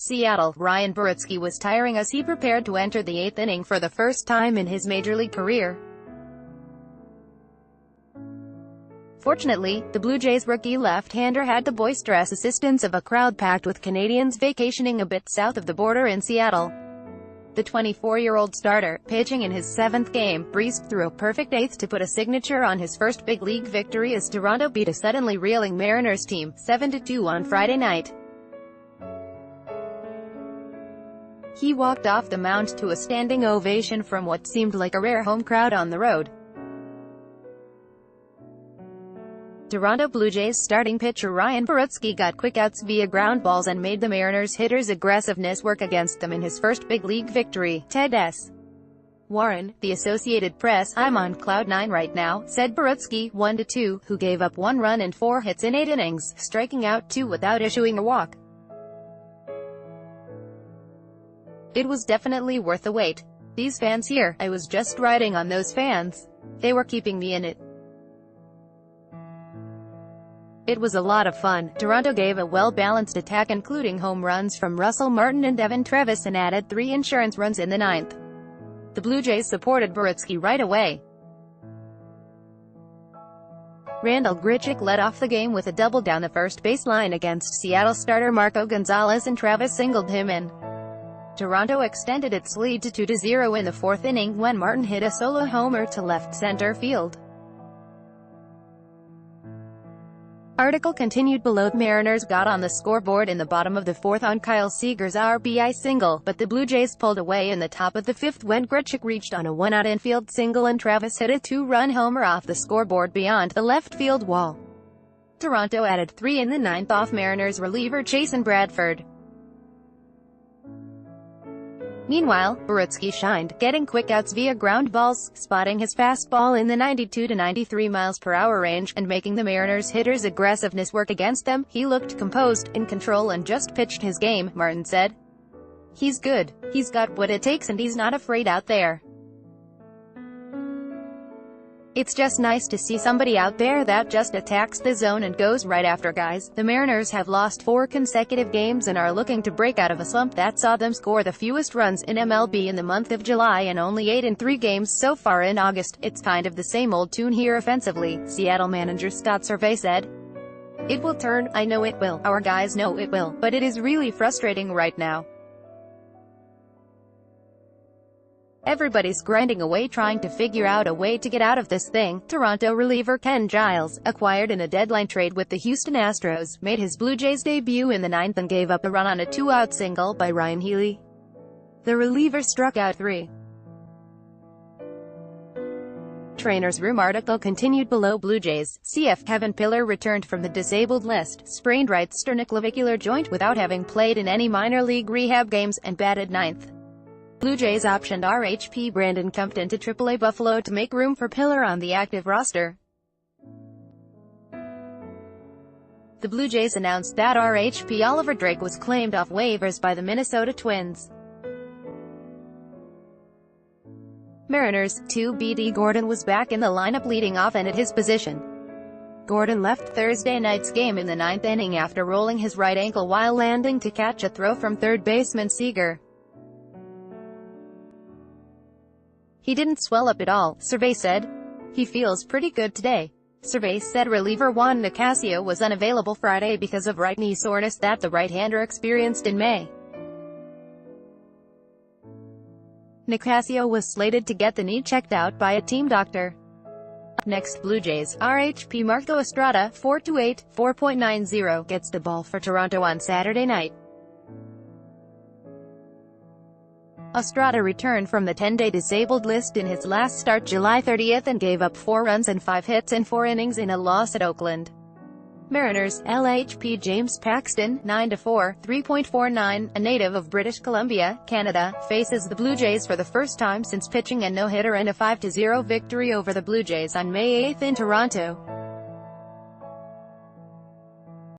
Seattle, Ryan Borucki was tiring as he prepared to enter the 8th inning for the first time in his major league career. Fortunately, the Blue Jays' rookie left-hander had the boisterous assistance of a crowd packed with Canadians vacationing a bit south of the border in Seattle. The 24-year-old starter, pitching in his 7th game, breezed through a perfect 8th to put a signature on his first big league victory as Toronto beat a suddenly reeling Mariners team, 7-2 on Friday night. He walked off the mound to a standing ovation from what seemed like a rare home crowd on the road. Toronto Blue Jays starting pitcher Ryan Borucki got quick outs via ground balls and made the Mariners hitters' aggressiveness work against them in his first big league victory. Ted S. Warren, the Associated Press, "I'm on cloud 9 right now," said Borucki, 1-2, who gave up 1 run and 4 hits in 8 innings, striking out 2 without issuing a walk. "It was definitely worth the wait. These fans here, I was just riding on those fans. They were keeping me in it. It was a lot of fun." Toronto gave a well-balanced attack including home runs from Russell Martin and Devin Travis and added 3 insurance runs in the 9th. The Blue Jays supported Borucki right away. Randall Grichuk led off the game with a double down the first baseline against Seattle starter Marco Gonzalez, and Travis singled him in. Toronto extended its lead to 2-0 in the 4th inning when Martin hit a solo homer to left center field. Article continued below. Mariners got on the scoreboard in the bottom of the 4th on Kyle Seager's RBI single, but the Blue Jays pulled away in the top of the 5th when Grichuk reached on a 1-out infield single and Travis hit a 2-run homer off the scoreboard beyond the left field wall. Toronto added 3 in the 9th off Mariners reliever Chasen Bradford. Meanwhile, Borucki shined, getting quick outs via ground balls, spotting his fastball in the 92 to 93 mph range, and making the Mariners' hitters' aggressiveness work against them. "He looked composed, in control and just pitched his game," Martin said. "He's good. He's got what it takes and he's not afraid out there. It's just nice to see somebody out there that just attacks the zone and goes right after guys." The Mariners have lost 4 consecutive games and are looking to break out of a slump that saw them score the fewest runs in MLB in the month of July and only 8 in 3 games so far in August. "It's kind of the same old tune here offensively," Seattle manager Scott Servais said. "It will turn, I know it will, our guys know it will, but it is really frustrating right now. Everybody's grinding away trying to figure out a way to get out of this thing." Toronto reliever Ken Giles, acquired in a deadline trade with the Houston Astros, made his Blue Jays debut in the 9th and gave up a run on a 2-out single by Ryan Healy. The reliever struck out 3. Trainer's room article continued below. Blue Jays CF Kevin Pillar returned from the disabled list, sprained right sternoclavicular joint without having played in any minor league rehab games, and batted 9th. Blue Jays optioned RHP Brandon Compton to AAA Buffalo to make room for Pillar on the active roster. The Blue Jays announced that RHP Oliver Drake was claimed off waivers by the Minnesota Twins. Mariners 2 BD Gordon was back in the lineup leading off and at his position. Gordon left Thursday night's game in the 9th inning after rolling his right ankle while landing to catch a throw from third baseman Seager. "He didn't swell up at all," Servais said. "He feels pretty good today." Servais said reliever Juan Nicasio was unavailable Friday because of right knee soreness that the right-hander experienced in May. Nicasio was slated to get the knee checked out by a team doctor. Next, Blue Jays RHP Marco Estrada, 4.28, 4.90, gets the ball for Toronto on Saturday night. Estrada returned from the 10-day disabled list in his last start July 30th and gave up 4 runs and 5 hits in 4 innings in a loss at Oakland. Mariners LHP James Paxton, 9-4, 3.49, a native of British Columbia, Canada, faces the Blue Jays for the first time since pitching a no-hitter in a 5-0 victory over the Blue Jays on May 8 in Toronto.